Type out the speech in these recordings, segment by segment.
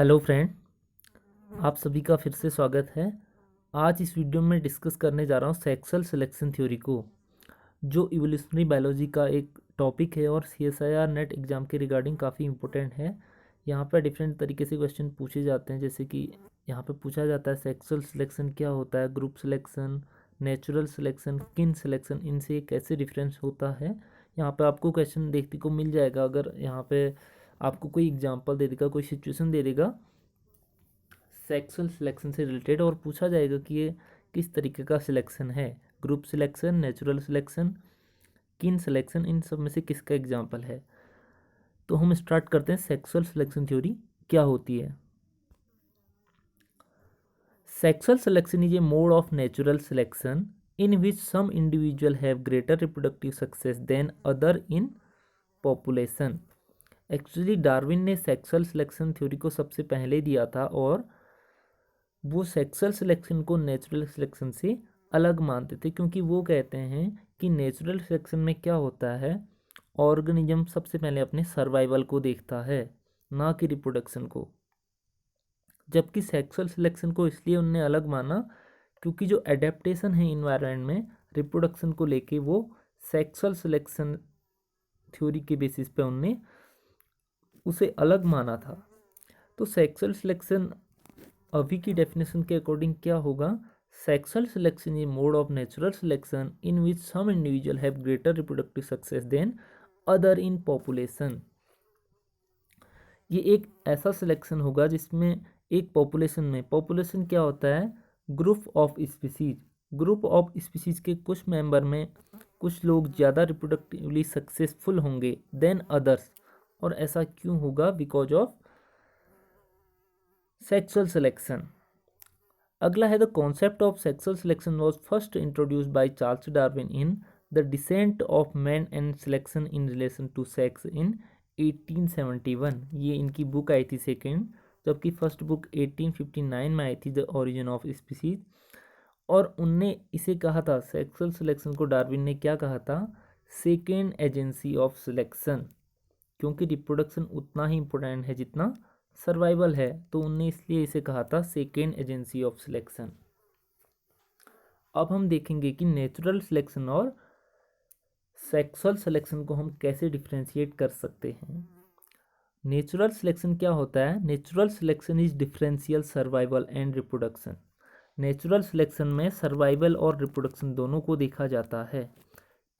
Hello friend, आप सभी का फिर से स्वागत है। आज इस वीडियो में डिस्कस करने जा रहा हूँ सेक्सुअल सिलेक्शन थ्योरी को, जो इवोल्यूशनरी बायोलॉजी का एक टॉपिक है और CSIR नेट एग्ज़ाम के रिगार्डिंग काफ़ी इंपॉर्टेंट है। यहाँ पर डिफरेंट तरीके से क्वेश्चन पूछे जाते हैं, जैसे कि यहाँ पे पूछा जाता है सेक्सुअल सिलेक्शन क्या होता है, ग्रुप सिलेक्शन, नेचुरल सिलेक्शन, किन सिलेक्शन, इनसे कैसे डिफरेंस होता है। यहाँ पे आपको क्वेश्चन देखने को मिल जाएगा। अगर यहाँ पे आपको कोई एग्जांपल दे देगा, कोई सिचुएशन दे देगा सेक्सुअल सिलेक्शन से रिलेटेड, और पूछा जाएगा कि ये किस तरीके का सिलेक्शन है, ग्रुप सिलेक्शन, नेचुरल सिलेक्शन, किन सिलेक्शन, इन सब में से किसका एग्जांपल है। तो हम स्टार्ट करते हैं। सेक्सुअल सिलेक्शन थ्योरी क्या होती है। Sexual selection is a mode of natural selection in which some individual have greater reproductive success than other in population. Actually Darwin ने सेक्सुअल सिलेक्शन थ्योरी को सबसे पहले दिया था, और वो सेक्सुअल सिलेक्शन को नेचुरल सिलेक्शन से अलग मानते थे, क्योंकि वो कहते हैं कि नेचुरल सिलेक्शन में क्या होता है, ऑर्गेनिज्म सबसे पहले अपने सर्वाइवल को देखता है, ना कि रिप्रोडक्शन को। जबकि सेक्सुअल सिलेक्शन को इसलिए उनने अलग माना क्योंकि जो एडेप्टेशन है इन्वायरमेंट में रिप्रोडक्शन को लेके, वो सेक्सुअल सिलेक्शन थ्योरी के बेसिस पे उनने उसे अलग माना था। तो सेक्सुअल सिलेक्शन अभी की डेफिनेशन के अकॉर्डिंग क्या होगा। Sexual selection is mode of natural selection in which some individual have greater reproductive success than other in population. ये एक ऐसा सिलेक्शन होगा जिसमें एक पॉपुलेशन क्या होता है, group of species. Group of species के कुछ मेंबर में कुछ लोग ज़्यादा रिप्रोडक्टिवली सक्सेसफुल होंगे देन अदर्स। और ऐसा क्यों होगा, बिकॉज ऑफ सेक्सुअल सिलेक्शन। अगला है the concept of sexual selection was first introduced by Charles Darwin in the descent of man and selection in relation to sex in 1871। ये इनकी book आई थी सेकेंड, जबकि फर्स्ट बुक 1859 में आई थी, the origin of species. और उनने इसे कहा था, सेक्सुअल सिलेक्शन को डार्विन ने क्या कहा था, सेकेंड एजेंसी ऑफ सिलेक्शन, क्योंकि रिप्रोडक्शन उतना ही इम्पोर्टेंट है जितना सर्वाइवल है, तो उनने इसलिए इसे कहा था सेकेंड एजेंसी ऑफ सिलेक्शन। अब हम देखेंगे कि नेचुरल सिलेक्शन और सेक्सुअल सिलेक्शन को हम कैसे डिफ्रेंशिएट कर सकते हैं। नेचुरल सिलेक्शन क्या होता है, natural selection is differential survival and reproduction. Natural selection में सर्वाइवल और रिप्रोडक्शन दोनों को देखा जाता है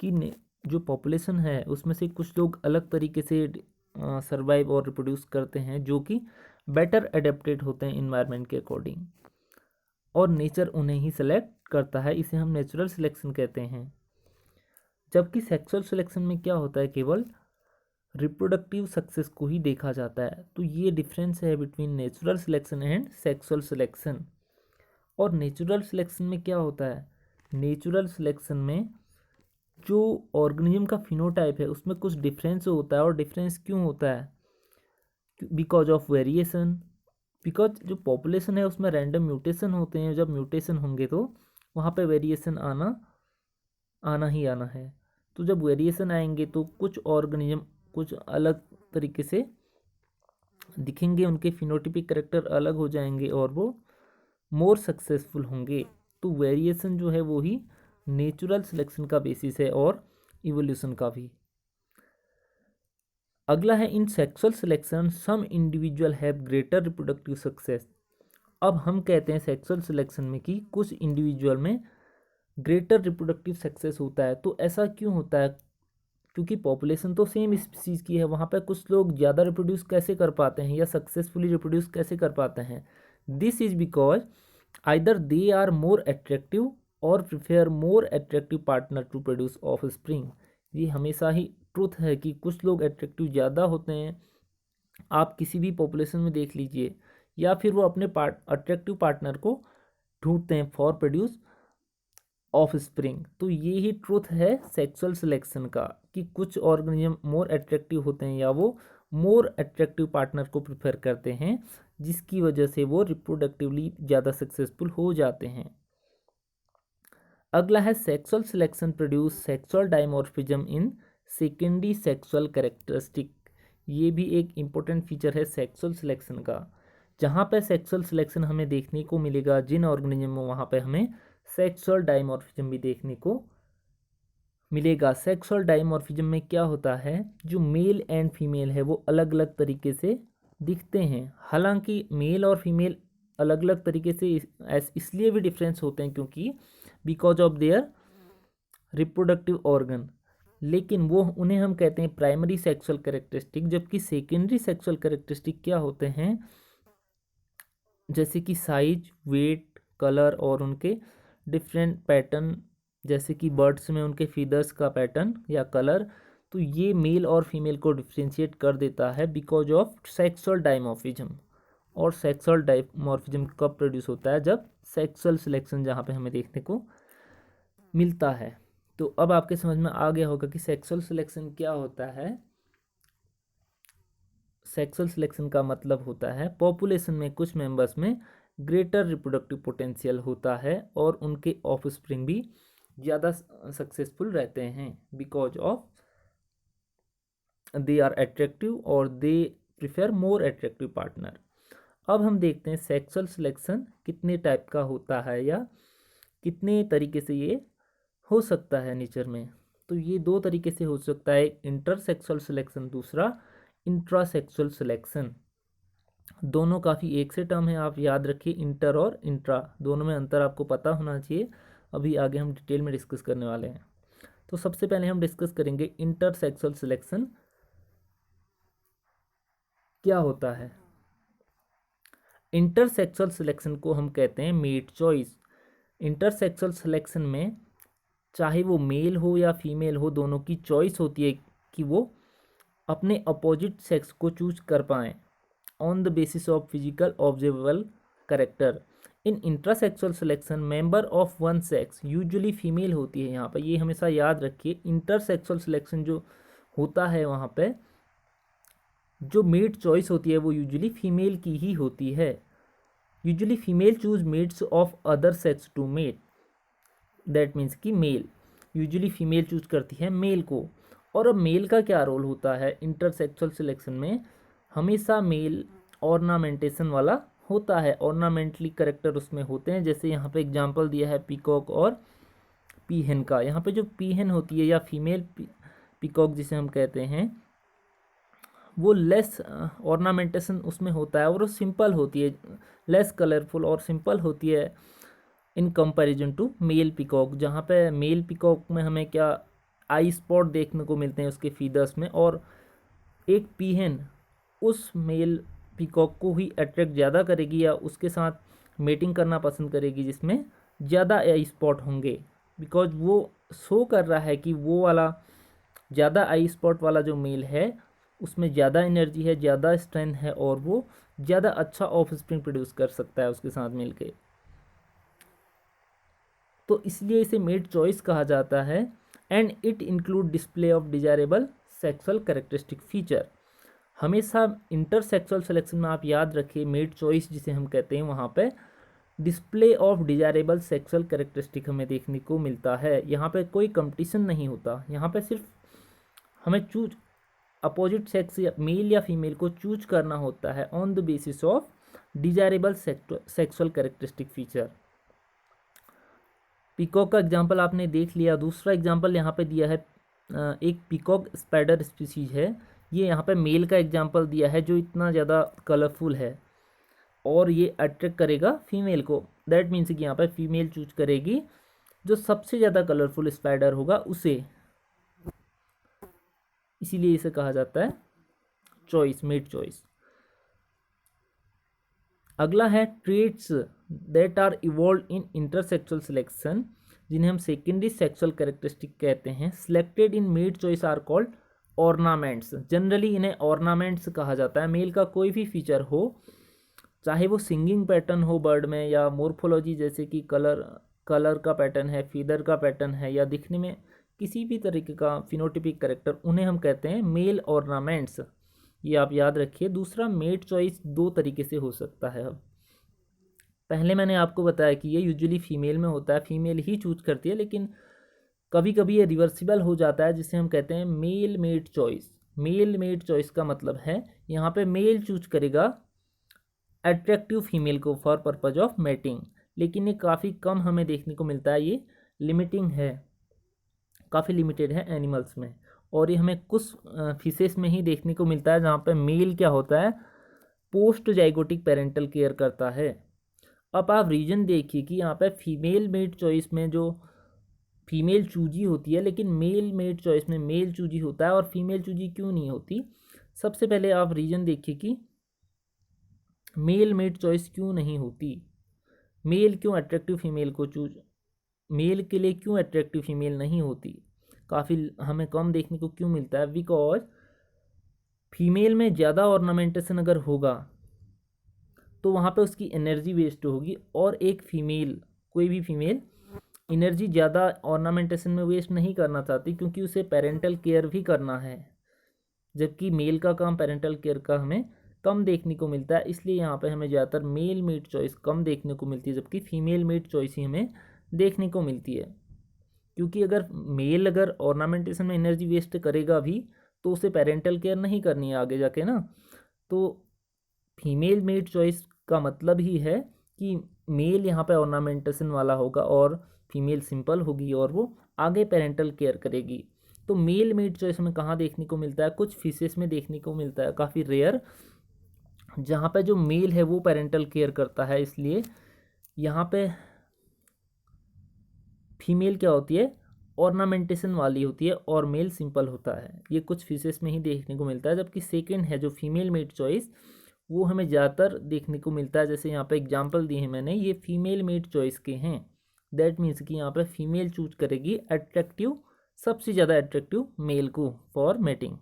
कि जो पॉपुलेशन है उसमें से कुछ लोग अलग तरीके से सर्वाइव और रिप्रोड्यूस करते हैं, जो कि बेटर एडेप्टेड होते हैं इन्वायरमेंट के अकॉर्डिंग, और नेचर उन्हें ही सेलेक्ट करता है। इसे हम नेचुरल सिलेक्शन कहते हैं। जबकि सेक्सुअल सिलेक्शन में क्या होता है, केवल रिप्रोडक्टिव सक्सेस को ही देखा जाता है। तो ये डिफरेंस है between natural selection and sexual selection. और नेचुरल सिलेक्शन में क्या होता है, नेचुरल सिलेक्शन में जो ऑर्गेनिज्म का फिनोटाइप है उसमें कुछ डिफरेंस होता है। और डिफरेंस क्यों होता है, बिकॉज ऑफ वेरिएशन। बिकॉज जो पॉपुलेशन है उसमें रैंडम म्यूटेशन होते हैं, जब म्यूटेशन होंगे तो वहाँ पे वेरिएशन आना ही आना है। तो जब वेरिएशन आएंगे तो कुछ ऑर्गेनिज्म कुछ अलग तरीके से दिखेंगे, उनके फिनोटिपिक करेक्टर अलग हो जाएंगे और वो मोर सक्सेसफुल होंगे। तो वेरिएशन जो है वो ही नेचुरल सिलेक्शन का बेसिस है, और इवोल्यूशन का भी। अगला है in sexual selection some individual have greater reproductive success. अब हम कहते हैं सेक्सुअल सिलेक्शन में कि कुछ इंडिविजुअल में ग्रेटर रिप्रोडक्टिव सक्सेस होता है। तो ऐसा क्यों होता है, क्योंकि पॉपुलेशन तो सेम स्पीसीज की है, वहाँ पर कुछ लोग ज़्यादा रिप्रोड्यूस कैसे कर पाते हैं या सक्सेसफुली रिप्रोड्यूस कैसे कर पाते हैं। This is because either they are more attractive और prefer more attractive partner to produce offspring. ये हमेशा ही ट्रुथ है कि कुछ लोग अट्रैक्टिव ज़्यादा होते हैं, आप किसी भी पॉपुलेशन में देख लीजिए, या फिर वो अपने अट्रैक्टिव पार्टनर को ढूंढते हैं फॉर प्रोड्यूस ऑफ स्प्रिंग। तो ये ही ट्रुथ है सेक्सुअल सिलेक्शन का, कि कुछ ऑर्गेनिज्म मोर अट्रैक्टिव होते हैं या वो मोर अट्रैक्टिव पार्टनर को प्रेफर करते हैं, जिसकी वजह से वो रिप्रोडक्टिवली ज़्यादा सक्सेसफुल हो जाते हैं। अगला है sexual selection produce sexual dimorphism in secondary sexual characteristic. ये भी एक इम्पोर्टेंट फीचर है सेक्सुअल सिलेक्शन का। जहाँ पे सेक्सुअल सिलेक्शन हमें देखने को मिलेगा जिन ऑर्गेनिज्म में, वहाँ पे हमें सेक्सुअल डाइमॉर्फिज्म भी देखने को मिलेगा। सेक्सुअल डाइमॉर्फिज्म में क्या होता है, जो मेल एंड फीमेल है वो अलग अलग तरीके से दिखते हैं। हालांकि मेल और फीमेल अलग अलग तरीके से इसलिए भी डिफरेंस होते हैं क्योंकि because of their reproductive organ, लेकिन वो उन्हें हम कहते हैं प्राइमरी सेक्सुअल कैरेक्टरिस्टिक। जबकि सेकेंडरी सेक्सुअल कैरेक्टरिस्टिक क्या होते हैं, जैसे कि साइज, वेट, कलर और उनके डिफरेंट पैटर्न, जैसे कि बर्ड्स में उनके फीदर्स का पैटर्न या कलर। तो ये मेल और फीमेल को डिफ्रेंशिएट कर देता है बिकॉज ऑफ सेक्सुअल डाइमॉर्फिज्म। और सेक्सुअल डाइमॉर्फिज्म कब प्रोड्यूस होता है, जब सेक्सुअल सिलेक्शन जहाँ पे हमें देखने को मिलता है। तो अब आपके समझ में आ गया होगा कि सेक्सुअल सिलेक्शन क्या होता है। सेक्सुअल सिलेक्शन का मतलब होता है पॉपुलेशन में कुछ मेंबर्स में ग्रेटर रिप्रोडक्टिव पोटेंशियल होता है और उनके ऑफस्प्रिंग भी ज़्यादा सक्सेसफुल रहते हैं because of they are attractive और they prefer more attractive partner. अब हम देखते हैं सेक्सुअल सिलेक्शन कितने टाइप का होता है या कितने तरीके से ये हो सकता है नेचर में। तो ये दो तरीके से हो सकता है, एक इंटरसेक्सुअल सिलेक्शन, दूसरा इंट्रासेक्सुअल सिलेक्शन। दोनों काफ़ी एक से टर्म है, आप याद रखिए, इंटर और इंट्रा दोनों में अंतर आपको पता होना चाहिए। अभी आगे हम डिटेल में डिस्कस करने वाले हैं। तो सबसे पहले हम डिस्कस करेंगे इंटरसेक्सुअल सिलेक्शन क्या होता है। इंटरसेक्सुअल सिलेक्शन को हम कहते हैं मेट चॉइस। इंटरसेक्सुअल सिलेक्शन में चाहे वो मेल हो या फीमेल हो, दोनों की चॉइस होती है कि वो अपने अपोजिट सेक्स को चूज कर पाएँ on the basis of physical observable character. In intrasexual selection member of one sex usually female होती है। यहाँ पर ये हमेशा याद रखिए, इंटरसेक्सुअल सिलेक्शन जो होता है वहाँ पे जो मेट चॉइस होती है वो यूजुअली फीमेल की ही होती है। Usually female choose mates of other sex to mate, that means कि मेल यूजुअली फीमेल चूज करती है मेल को। और अब मेल का क्या रोल होता है इंटरसेक्सुअल सिलेक्शन में, हमेशा मेल ऑर्नामेंटेशन वाला होता है, ऑर्नामेंटली करेक्टर उसमें होते हैं। जैसे यहाँ पे एग्जांपल दिया है पीकॉक और पीहन का। यहाँ पे जो पीहन होती है या फीमेल पीकॉक जिसे हम कहते हैं, वो लेस ऑर्नामेंटेशन उसमें होता है और वो सिंपल होती है, लेस कलरफुल और सिंपल होती है in comparison to male peacock. जहाँ पे मेल पिकॉक में हमें क्या आई स्पॉट देखने को मिलते हैं उसके फीदर्स में, और एक पीहन उस मेल पिकॉक को ही अट्रैक्ट ज़्यादा करेगी या उसके साथ मेटिंग करना पसंद करेगी जिसमें ज़्यादा आई स्पॉट होंगे, बिकॉज वो शो कर रहा है कि वो वाला ज़्यादा आई स्पॉट वाला जो मेल है उसमें ज़्यादा एनर्जी है, ज़्यादा स्ट्रेंथ है और वो ज़्यादा अच्छा ऑफ स्प्रिंग प्रोड्यूस कर सकता है उसके साथ मिलके। तो इसलिए इसे मेट चॉइस कहा जाता है। And it include display of desirable sexual characteristic feature. हमेशा इंटरसेक्सुअल सिलेक्शन में आप याद रखिए मेट चॉइस जिसे हम कहते हैं, वहाँ पे display of desirable sexual characteristic हमें देखने को मिलता है। यहाँ पे कोई कंपटीशन नहीं होता, यहाँ पे सिर्फ हमें चूज अपोजिट सेक्स या मेल या फीमेल को चूज करना होता है on the basis of desirable sexual characteristic feature. Peacock का एग्जांपल आपने देख लिया। दूसरा एग्जांपल यहाँ पे दिया है, एक पीकॉक स्पाइडर स्पीसीज है, ये यहाँ पे मेल का एग्जांपल दिया है जो इतना ज़्यादा कलरफुल है और ये अट्रैक्ट करेगा फीमेल को। दैट मीन्स कि यहाँ पे फीमेल चूज करेगी जो सबसे ज़्यादा कलरफुल स्पाइडर होगा उसे, इसीलिए इसे कहा जाता है चॉइस, मेट चॉइस। अगला है traits that are evolve in intersexual selection, जिन्हें हम सेकेंडरी सेक्सुअल कैरेक्टरिस्टिक कहते हैं। Selected in mate choice are called ornaments. Generally इन्हें ऑर्नामेंट्स कहा जाता है। मेल का कोई भी फीचर हो, चाहे वो सिंगिंग पैटर्न हो बर्ड में या मोर्फोलॉजी जैसे कि कलर का पैटर्न है, फीदर का पैटर्न है या दिखने में किसी भी तरीके का फिनोटिपिक कैरेक्टर, उन्हें हम कहते हैं मेल ऑर्नामेंट्स। ये आप याद रखिए। दूसरा मेट चॉइस दो तरीके से हो सकता है। अब पहले मैंने आपको बताया कि ये यूजुअली फीमेल में होता है, फीमेल ही चूज करती है, लेकिन कभी कभी ये रिवर्सिबल हो जाता है जिसे हम कहते हैं male mate choice. Male mate choice का मतलब है यहाँ पे मेल चूज करेगा अट्रैक्टिव फीमेल को फॉर पर्पज ऑफ मेटिंग। लेकिन ये काफ़ी कम हमें देखने को मिलता है, ये लिमिटिंग है, काफ़ी लिमिटेड है एनिमल्स में। और ये हमें कुछ फिशेस में ही देखने को मिलता है जहाँ पे मेल क्या होता है, पोस्ट जाइगोटिक पेरेंटल केयर करता है। अब आप रीजन देखिए कि यहाँ पे फीमेल मेट चॉइस में जो फीमेल चूजी होती है, लेकिन मेल मेट चॉइस में मेल चूजी होता है और फीमेल चूजी क्यों नहीं होती। सबसे पहले आप रीजन देखिए कि मेल मेट चॉइस क्यों नहीं होती, मेल क्यों अट्रैक्टिव फीमेल को चूज, मेल के लिए क्यों अट्रैक्टिव फीमेल नहीं होती, काफ़ी हमें कम देखने को क्यों मिलता है। बिकॉज फीमेल में ज़्यादा ऑर्नामेंटेशन अगर होगा तो वहाँ पे उसकी एनर्जी वेस्ट होगी, और एक फीमेल, कोई भी फीमेल एनर्जी ज़्यादा ऑर्नामेंटेशन में वेस्ट नहीं करना चाहती, क्योंकि उसे पेरेंटल केयर भी करना है, जबकि मेल का काम पेरेंटल केयर का हमें कम देखने को मिलता है। इसलिए यहाँ पे हमें ज़्यादातर मेल मेट चॉइस कम देखने को मिलती है, जबकि फीमेल मेट चॉइस ही हमें देखने को मिलती है। क्योंकि अगर मेल अगर ऑर्नामेंटेशन में एनर्जी वेस्ट करेगा भी तो उसे पेरेंटल केयर नहीं करनी है आगे जाके ना। तो फीमेल मेट चॉइस का मतलब ही है कि मेल यहाँ पे ऑर्नामेंटेशन वाला होगा और फीमेल सिंपल होगी और वो आगे पेरेंटल केयर करेगी। तो मेल मेट चॉइस हमें कहाँ देखने को मिलता है, कुछ फिशेस में देखने को मिलता है, काफ़ी रेयर, जहाँ पे जो मेल है वो पेरेंटल केयर करता है। इसलिए यहाँ पे फीमेल क्या होती है, ऑर्नामेंटेशन वाली होती है और मेल सिंपल होता है। ये कुछ फिशेस में ही देखने को मिलता है। जबकि सेकंड है जो फीमेल मेट चॉइस, वो हमें ज़्यादातर देखने को मिलता है। जैसे यहाँ पे एग्जांपल दिए हैं मैंने, ये फीमेल मेट चॉइस के हैं। दैट मीन्स कि यहाँ पे फीमेल चूज करेगी अट्रैक्टिव, सबसे ज़्यादा अट्रैक्टिव मेल को फॉर मेटिंग।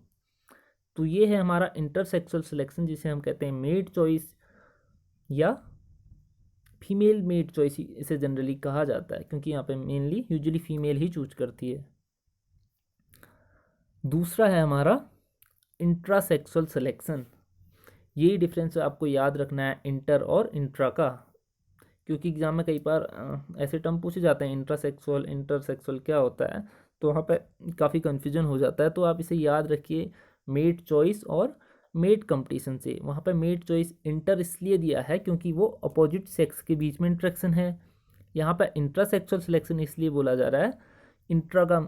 तो ये है हमारा इंटरसेक्सुअल सिलेक्शन, जिसे हम कहते हैं मेट चॉइस या फीमेल मेट चॉइस इसे जनरली कहा जाता है, क्योंकि यहाँ पे मेनली यूजुअली फीमेल ही चूज करती है। दूसरा है हमारा इंट्रासेक्सुअल सिलेक्शन। यही डिफरेंस आपको याद रखना है इंटर और इंट्रा का, क्योंकि एग्जाम में कई बार ऐसे टर्म पूछे जाते हैं, इंट्रासेक्सुअल इंटरसेक्सुअल क्या होता है, तो वहाँ पे काफ़ी कन्फ्यूजन हो जाता है। तो आप इसे याद रखिए मेट चॉइस और मेट कंपटीशन से। वहाँ पे मेट चॉइस इंटर इसलिए दिया है क्योंकि वो अपोजिट सेक्स के बीच में इंट्रैक्शन है। यहाँ पे इंट्रासेक्सुअल सिलेक्शन इसलिए बोला जा रहा है, इंट्रा का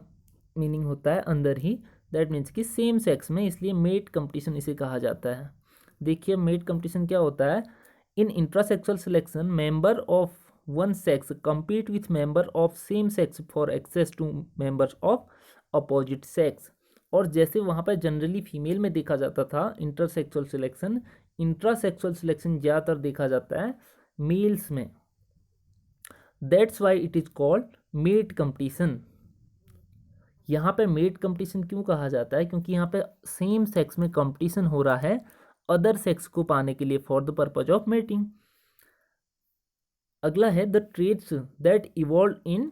मीनिंग होता है अंदर ही, दैट मीन्स कि सेम सेक्स में, इसलिए मेट कंपटीशन इसे कहा जाता है। देखिए मेट कंपटीशन क्या होता है, in intrasexual selection member of one sex compete with member of same sex for access to members of opposite sex। और जैसे वहाँ पर जनरली फीमेल में देखा जाता था इंटरसेक्सुअल सिलेक्शन, इंट्रासेक्सुअल सिलेक्शन ज़्यादातर देखा जाता है मेल्स में। That's why it is called mate competition. यहाँ पे मेट कंपटीशन क्यों कहा जाता है, क्योंकि यहाँ पे सेम सेक्स में कंपटीशन हो रहा है अदर सेक्स को पाने के लिए for the purpose of mating. अगला है the traits that evolve in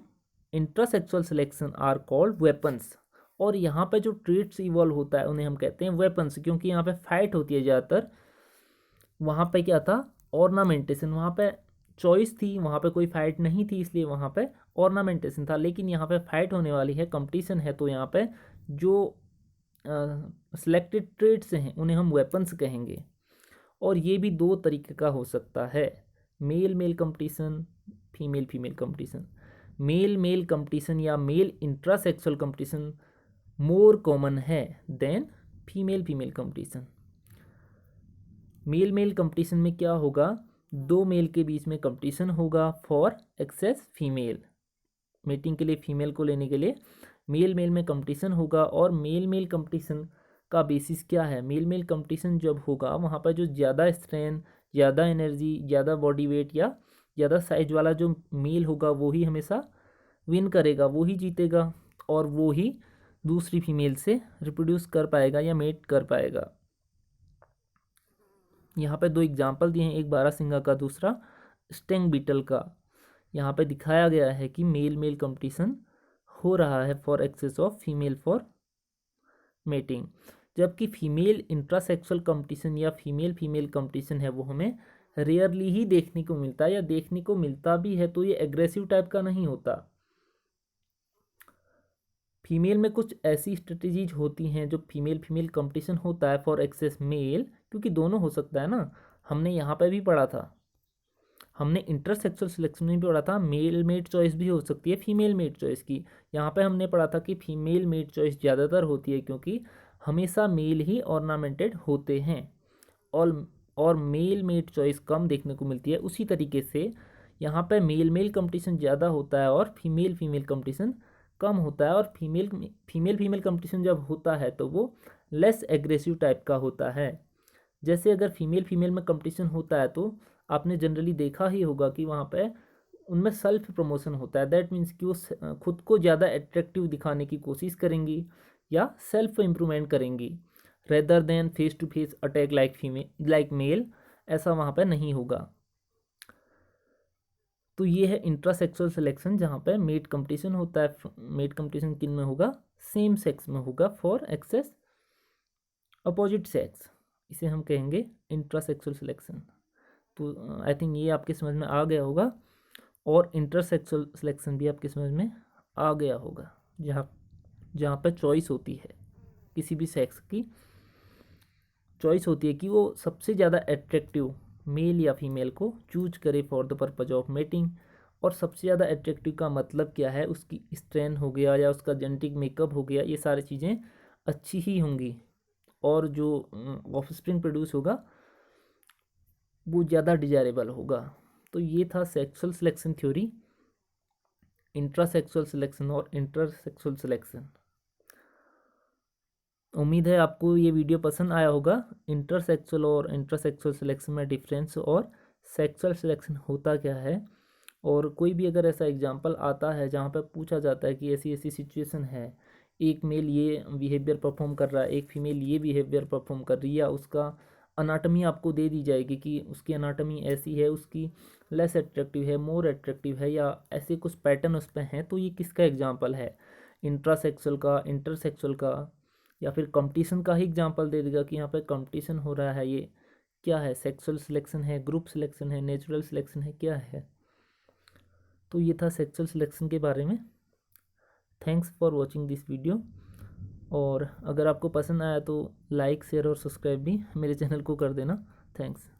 intrasexual selection are called weapons. और यहाँ पे जो ट्रेड्स इवॉल्व होता है उन्हें हम कहते हैं वेपन्स, क्योंकि यहाँ पे फाइट होती है ज़्यादातर। वहाँ पे क्या था, ऑर्नामेंटेशन, वहाँ पे चॉइस थी, वहाँ पे कोई फाइट नहीं थी, इसलिए वहाँ पे ऑर्नामेंटेशन था। लेकिन यहाँ पे फाइट होने वाली है, कंपटीशन है, तो यहाँ पे जो सिलेक्टेड ट्रेड्स हैं उन्हें हम वेपन्स कहेंगे। और ये भी दो तरीके का हो सकता है, male male competition, female female competition. Male male competition या male intrasexual competition more common है than female female competition. Male male competition में क्या होगा, दो मेल के बीच में कंपटीशन होगा फॉर एक्सेस फीमेल, मीटिंग के लिए फीमेल को लेने के लिए मेल मेल में कंपटीशन होगा। और मेल मेल कंपटीशन का बेसिस क्या है, मेल मेल कंपटीशन जब होगा वहाँ पर जो ज़्यादा स्ट्रेंथ, ज़्यादा एनर्जी, ज़्यादा बॉडी वेट या ज़्यादा साइज वाला जो मेल होगा वो ही हमेशा विन करेगा, वो ही जीतेगा, और वो ही दूसरी फीमेल से रिप्रोड्यूस कर पाएगा या मेट कर पाएगा। यहाँ पे दो एग्जाम्पल दिए हैं, एक बारहसिंगा का, दूसरा स्टेंग बीटल का। यहाँ पे दिखाया गया है कि मेल मेल कंपटीशन हो रहा है for access of female for mating, जबकि फीमेल इंट्रासेक्सुअल कंपटीशन या फीमेल फीमेल कंपटीशन है वो हमें रेयरली ही देखने को मिलता है, या देखने को मिलता भी है तो ये एग्रेसिव टाइप का नहीं होता। फीमेल में कुछ ऐसी स्ट्रेटजीज होती हैं जो फीमेल फीमेल कंपटीशन होता है फॉर एक्सेस मेल, क्योंकि दोनों हो सकता है ना, हमने यहाँ पे भी पढ़ा था, हमने इंटरसेक्सुअल सिलेक्शन में भी पढ़ा था मेल मेट चॉइस भी हो सकती है फीमेल मेट चॉइस की। यहाँ पे हमने पढ़ा था कि फीमेल मेट चॉइस ज़्यादातर होती है क्योंकि हमेशा मेल ही ऑर्नामेंटेड होते हैं, और और मेल मेट चॉइस कम देखने को मिलती है। उसी तरीके से यहाँ पे मेल मेल कंपटीशन ज़्यादा होता है और फीमेल फीमेल कंपटीशन कम होता है, और फीमेल फीमेल फीमेल कंपटीशन जब होता है तो वो लेस एग्रेसिव टाइप का होता है। जैसे अगर फीमेल फीमेल में कंपटीशन होता है तो आपने जनरली देखा ही होगा कि वहाँ पे उनमें सेल्फ प्रमोशन होता है। दैट मीन्स कि वो खुद को ज़्यादा एट्रैक्टिव दिखाने की कोशिश करेंगी या सेल्फ इम्प्रूवमेंट करेंगी, rather than face to face attack like female like male, ऐसा वहाँ पे नहीं होगा। तो ये है इंट्रासेक्सुअल सिलेक्शन जहाँ पे मेट कंपटीशन होता है। मेट कंपटीशन किन में होगा? सेम सेक्स में होगा फॉर एक्सेस अपोजिट सेक्स, इसे हम कहेंगे इंट्रासेक्सुअल सिलेक्शन। तो आई थिंक ये आपके समझ में आ गया होगा, और इंटरसेक्सुअल सिलेक्शन भी आपके समझ में आ गया होगा, जहाँ जहाँ पर चॉइस होती है, किसी भी सेक्स की चॉइस होती है कि वो सबसे ज़्यादा एट्रैक्टिव मेल या फीमेल को चूज करे for the purpose of mating. और सबसे ज़्यादा एट्रैक्टिव का मतलब क्या है? उसकी स्ट्रेन हो गया या उसका जेनेटिक मेकअप हो गया, ये सारी चीज़ें अच्छी ही होंगी, और जो ऑफस्प्रिंग प्रोड्यूस होगा वो ज़्यादा डिजायरेबल होगा। तो ये था सेक्सुअल सिलेक्शन थ्योरी, इंट्रासेक्सुअल सिलेक्शन और इंटरसेक्सुअल सिलेक्शन। उम्मीद है आपको ये वीडियो पसंद आया होगा। इंटरसेक्सुअल और इंट्रासेक्सुअल सिलेक्शन में डिफरेंस और सेक्सुअल सिलेक्शन होता क्या है, और कोई भी अगर ऐसा एग्जांपल आता है जहाँ पर पूछा जाता है कि ऐसी ऐसी सिचुएशन है, एक मेल ये बिहेवियर परफॉर्म कर रहा है, एक फीमेल ये बिहेवियर परफॉर्म कर रही है, या उसका अनाटमी आपको दे दी जाएगी कि उसकी अनाटमी ऐसी है, उसकी लेस एट्रैक्टिव है, मोर एट्रैक्टिव है, या ऐसे कुछ पैटर्न उस पर हैं, तो ये किसका एग्जाम्पल है? इंट्रासेक्सुअल का, इंटरसेक्सुअल का, या फिर कंपटीशन का ही एग्जांपल दे देगा कि यहाँ पे कंपटीशन हो रहा है, ये क्या है? सेक्सुअल सिलेक्शन है, ग्रुप सिलेक्शन है, नेचुरल सिलेक्शन है, क्या है? तो ये था सेक्सुअल सिलेक्शन के बारे में। Thanks for watching this video, और अगर आपको पसंद आया तो लाइक शेयर और सब्सक्राइब भी मेरे चैनल को कर देना। थैंक्स।